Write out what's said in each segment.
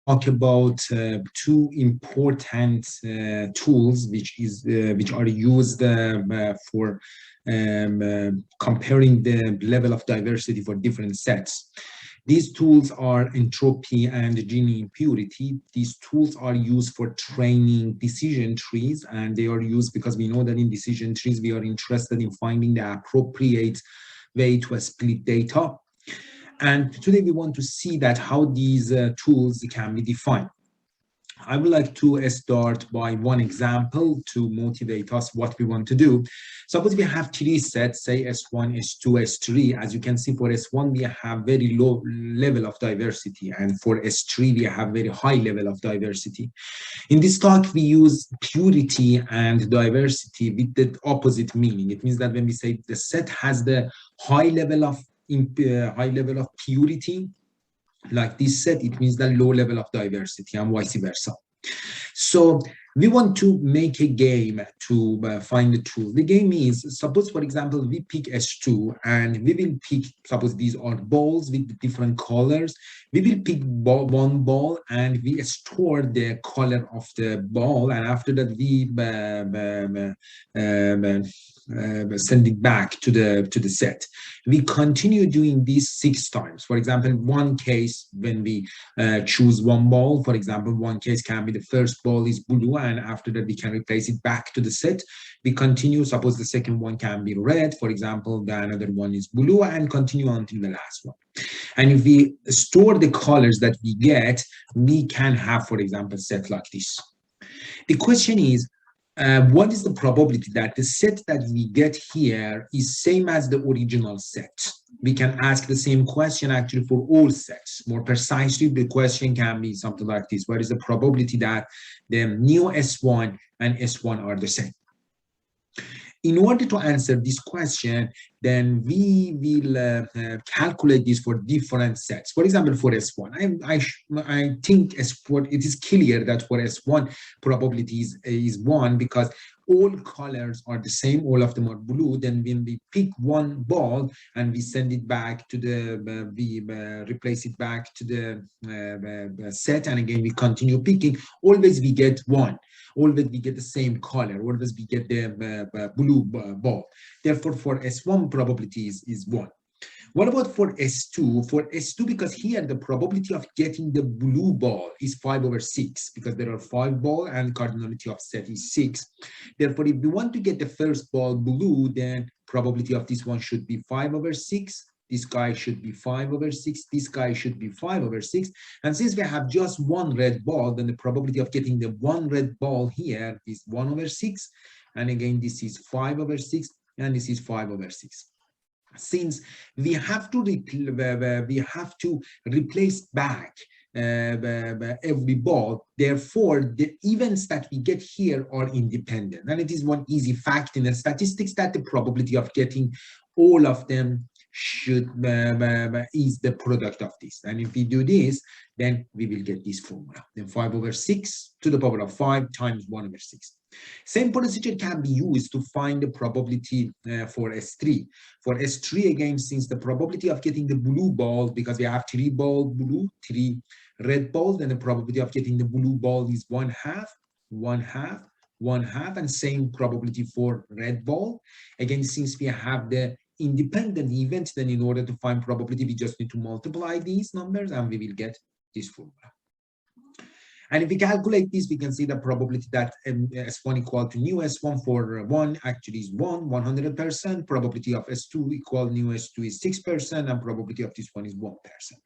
talk about two important tools which are used for comparing the level of diversity for different sets. These tools are Entropy and Gini Impurity. These tools are used for training decision trees, and they are used because we know that in decision trees we are interested in finding the appropriate way to split data. And today we want to see that how these tools can be defined. I would like to start by one example to motivate us what we want to do. Suppose we have three sets, say S1, S2, S3. As you can see, for S1, we have very low level of diversity, and for S3, we have very high level of diversity. In this talk, we use purity and diversity with the opposite meaning. It means that when we say the set has the high level of purity, like this set, it means the low level of diversity, and vice versa. So we want to make a game to find the tool. The game is, suppose, for example, we pick S2 and we will pick, suppose these are balls with different colors. We will pick one ball and we store the color of the ball, and after that we send it back to the set. We continue doing this 6 times. For example, one case when we choose one ball, for example, one case can be the first ball is blue, and after that we can replace it back to the set. We continue, suppose the second one can be red, for example, the another one is blue, and continue until the last one. And if we store the colors that we get, we can have, for example, a set like this. The question is, what is the probability that the set that we get here is same as the original set? We can ask the same question actually for all sets. More precisely, the question can be something like this: what is the probability that the new S1 and S1 are the same? In order to answer this question, then we will calculate this for different sets. For example, for S1, I think it is clear that for S1, probability is 1 because all colors are the same, all of them are blue. Then when we pick one ball and we send it back to we replace it back to the set, and again we continue picking, always we get 1. Always we get the same color, always we get the blue ball. Therefore, for S1, probability is 1. What about for S2? For S2, because here the probability of getting the blue ball is 5/6, because there are 5 balls and cardinality of set is 6. Therefore, if we want to get the first ball blue, then probability of this one should be 5/6. This guy should be 5/6. This guy should be 5/6. And since we have just one red ball, then the probability of getting the one red ball here is 1/6. And again, this is 5/6, and this is 5/6. Since we have to replace back every ball, therefore the events that we get here are independent. And it is one easy fact in the statistics that the probability of getting all of them should is the product of this. And if we do this, then we will get this formula. Then 5/6 to the power of 5 times 1/6. Same procedure can be used to find the probability for S3. For S3, again, since the probability of getting the blue ball, because we have 3 ball blue, 3 red balls, then the probability of getting the blue ball is 1/2, 1/2, 1/2, and same probability for red ball. Again, since we have the independent events, then in order to find probability, we just need to multiply these numbers and we will get this formula. And if we calculate this, we can see the probability that S1 equal to new S1 for 1 actually is 100%. Probability of S2 equal new S2 is 6%, and probability of this one is 1%.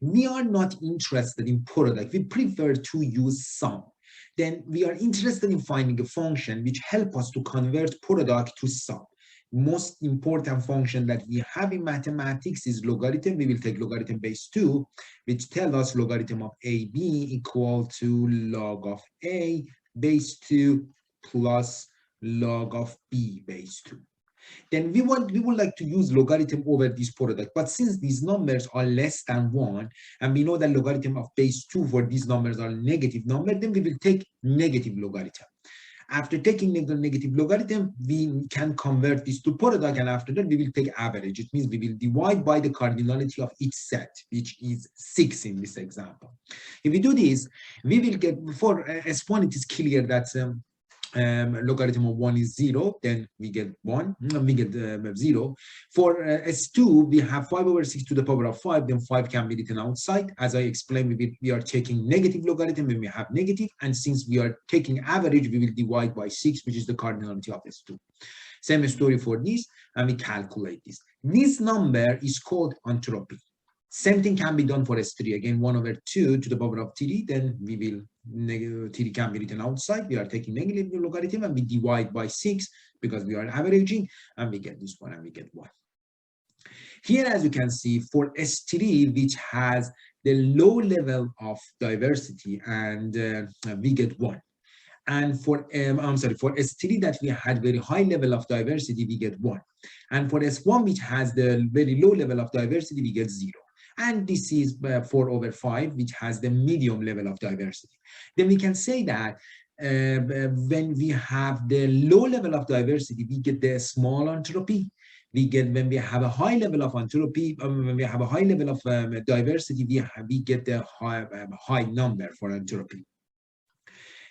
We are not interested in product. We prefer to use sum. Then we are interested in finding a function which helps us to convert product to sum. Most important function that we have in mathematics is logarithm. We will take logarithm base 2, which tells us logarithm of AB equal to log of A base 2 plus log of B base 2. Then we would like to use logarithm over this product, but since these numbers are less than 1, and we know that logarithm of base 2 for these numbers are negative number, then we will take negative logarithm. After taking the negative logarithm, we can convert this to product, and after that we will take average. It means we will divide by the cardinality of each set, which is 6 in this example. If we do this, we will get, for S1 it is clear that logarithm of 1 is 0, then we get 1, we get 0. For S2, we have 5 over 6 to the power of 5, then 5 can be written outside. As I explained, we are taking negative logarithm when we have negative, and since we are taking average, we will divide by 6, which is the cardinality of S2. Same story for this, and we calculate this. This number is called entropy. Same thing can be done for S3. Again, 1 over 2 to the power of 3, then we will, negative 3 can be written outside. We are taking negative logarithm and we divide by 6 because we are averaging, and we get this one, and we get 1. Here, as you can see, for S3, which has the low level of diversity, and we get 1. And for, for S3 that we had very high level of diversity, we get 1. And for S1, which has the very low level of diversity, we get 0. And this is 4 over 5, which has the medium level of diversity. Then we can say that when we have the low level of diversity, we get the small entropy. We get, when we have a high level of entropy, when we have a high level of diversity, we get the high number for entropy.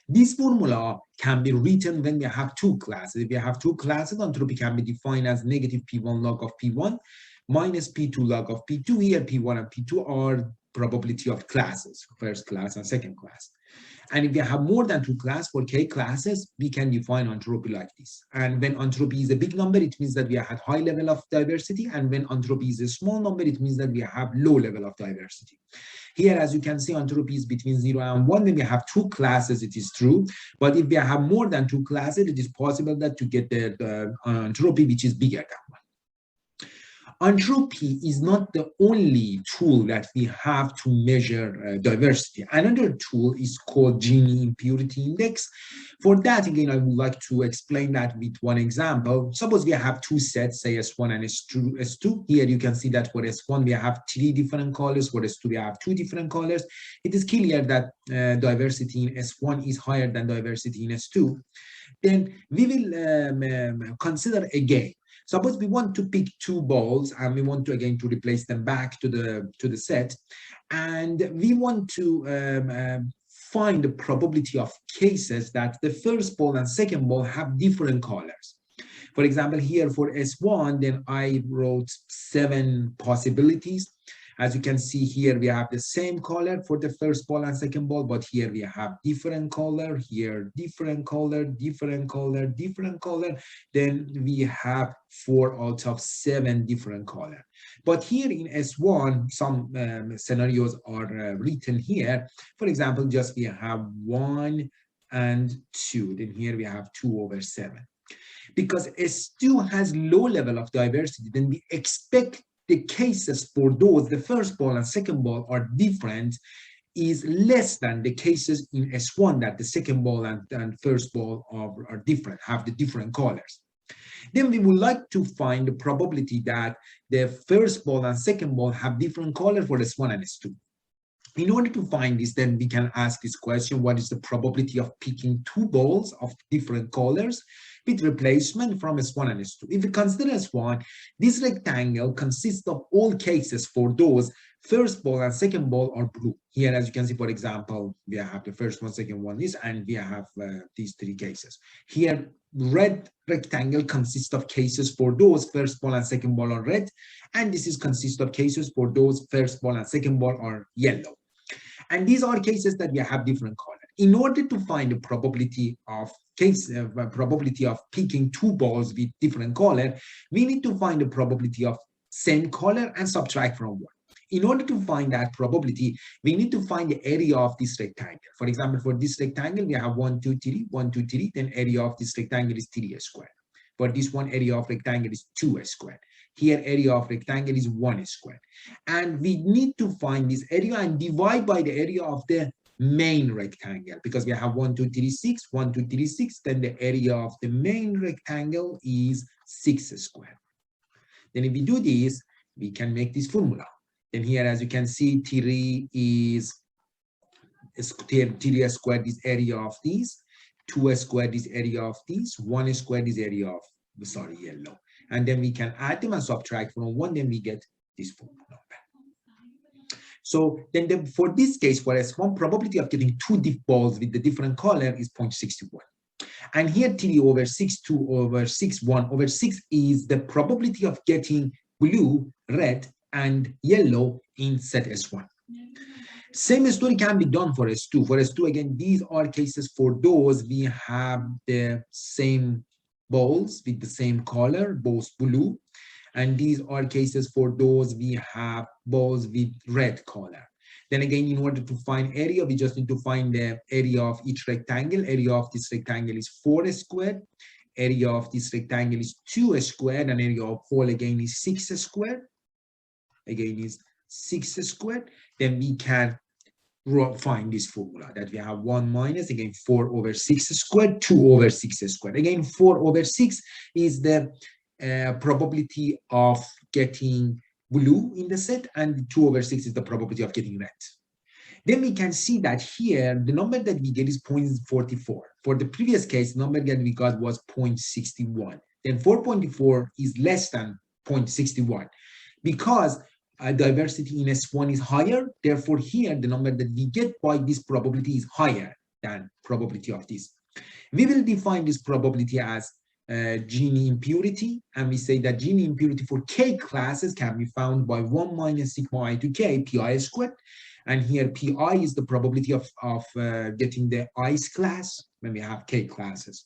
This formula can be written when we have 2 classes. If we have 2 classes, entropy can be defined as negative P1 log of P1 minus P2 log of P2. Here, P1 and P2 are probability of classes, first class and second class. And if we have more than 2 classes, for K classes, we can define entropy like this. And when entropy is a big number, it means that we have high level of diversity. And when entropy is a small number, it means that we have low level of diversity. Here, as you can see, entropy is between 0 and 1. When we have 2 classes, it is true. But if we have more than 2 classes, it is possible that to get the entropy which is bigger than 1. Entropy is not the only tool that we have to measure diversity. Another tool is called Gini Impurity Index. For that, again, I would like to explain that with one example. Suppose we have 2 sets, say S1 and S2. Here you can see that for S1, we have 3 different colors. For S2, we have 2 different colors. It is clear that diversity in S1 is higher than diversity in S2. Then we will consider again. Suppose we want to pick 2 balls and we want to again to replace them back to the set, and we want to find the probability of cases that the first ball and second ball have different colors. For example, here for S1, then I wrote 7 possibilities. As you can see here, we have the same color for the first ball and second ball, but here we have different color, here different color, different color, different color. Then we have 4 out of 7 different color. But here in S1, some scenarios are written here. For example, just we have 1 and 2. Then here we have 2 over 7. Because S2 has low level of diversity, then we expect the cases for those, the first ball and second ball are different, is less than the cases in S1 that the second ball and first ball are different, have the different colors. Then we would like to find the probability that the first ball and second ball have different colors for S1 and S2. In order to find this, then we can ask this question: what is the probability of picking 2 balls of different colors with replacement from S1 and S2? If we consider S1, this rectangle consists of all cases for those first ball and second ball are blue. Here, as you can see, for example, we have the first one, second one is, and we have these 3 cases. Here, red rectangle consists of cases for those first ball and second ball are red, and this is consists of cases for those first ball and second ball are yellow. And these are cases that we have different color. In order to find the probability of picking 2 balls with different color, we need to find the probability of same color and subtract from 1. In order to find that probability, we need to find the area of this rectangle. For example, for this rectangle, we have 1, 2, 3, 1, 2, 3, then area of this rectangle is 3 squared. For this one, area of rectangle is 2 squared. Here, area of rectangle is 1 squared. And we need to find this area and divide by the area of the main rectangle, because we have 1, 2, 3, 6, 1, 2, 3, 6, then the area of the main rectangle is 6 squared. Then if we do this, we can make this formula. Then here, as you can see, 3 squared is area of these. 2 squared is area of this, 1 squared is area of, sorry, yellow. And then we can add them and subtract from 1, then we get this formula. So then for this case, for S1, probability of getting 2 deep balls with the different color is 0.61. And here 3 over 6, 2 over 6, 1 over 6 is the probability of getting blue, red, and yellow in set S1. Same story can be done for S2. For S2, again, these are cases for those we have the same balls with the same color, both blue. And these are cases for those we have balls with red color. Then again, in order to find area, we just need to find the area of each rectangle. Area of this rectangle is 4 squared. Area of this rectangle is 2 squared. And area of whole again is 6 squared. Again is 6 squared. Then we can find this formula that we have 1 minus, again, 4 over 6 squared, 2 over 6 squared. Again, 4 over 6 is the probability of getting blue in the set, and 2 over 6 is the probability of getting red. Then we can see that here, the number that we get is 0.44. For the previous case, the number that we got was 0.61. Then 4.4 is less than 0.61 because diversity in S1 is higher. Therefore, here, the number that we get by this probability is higher than probability of this. We will define this probability as Gini impurity, and we say that Gini impurity for K classes can be found by 1 minus sigma I to K pi squared. And here pi is the probability of getting the i's class when we have K classes.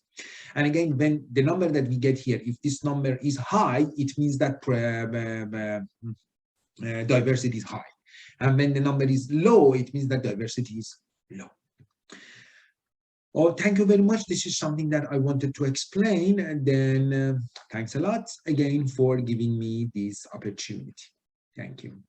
And again, when the number that we get here, if this number is high, it means that diversity is high. And when the number is low, it means that diversity is low. Oh, thank you very much. This is something that I wanted to explain. And then thanks a lot again for giving me this opportunity. Thank you.